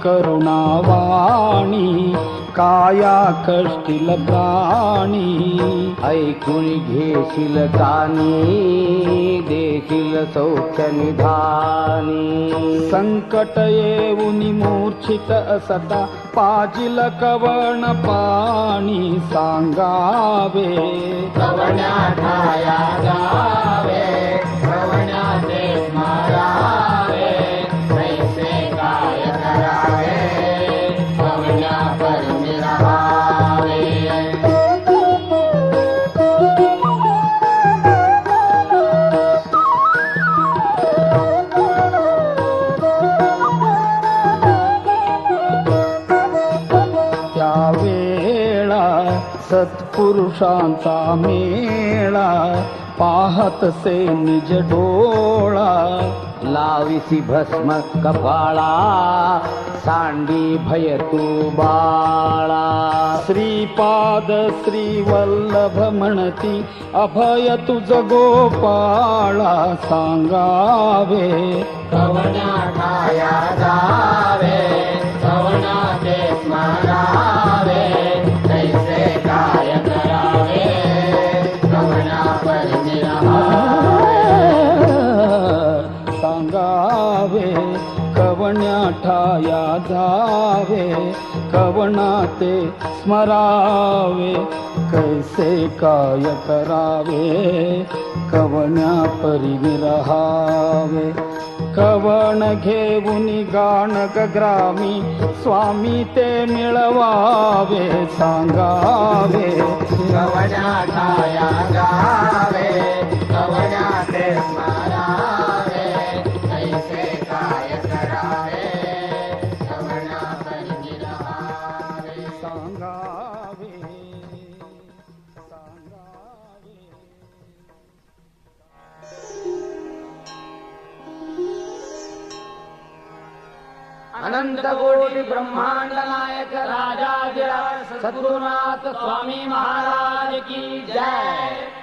करुणावाणी काया कष्टील प्राणी ऐकून घेशील कानी देशील सौख्य निधानी संकट येऊन मूर्छित असता पाजिल कवण पाणी सांगावे कवण्या ठाया जावे कवण्या ते स्मरावे कैसे काय करावे कवण्या परमी रहावे त्यावेळा सत्पुरुषांचा मेळा पाहत से निज डोळा लाविसी भस्म कपाळा सांडी भय तू बाळा श्रीपाद श्री वल्लभ म्हणती अभय तुझ गोपाळा सांगावे कवण्या ठाया जावे कवण्या ते स्मरावे कैसे काय करावे कवण्या परमी रहावे सांगावे कवण्या ठाया जावे कवणा ते स्मरावे कैसे काय करावे कवण्या परी रहावे कवण घेऊन गाणग ग्रामी स्वामी ते मिळवावे सांगावे कवण्या ठाया जावे कवण्या ते स्मरावे कैसे काय करावे कवण्या परमी रहावे सांगावे अनंत कोटि ब्रह्मांड नायक राजा सद्गुरुनाथ स्वामी महाराज की जय।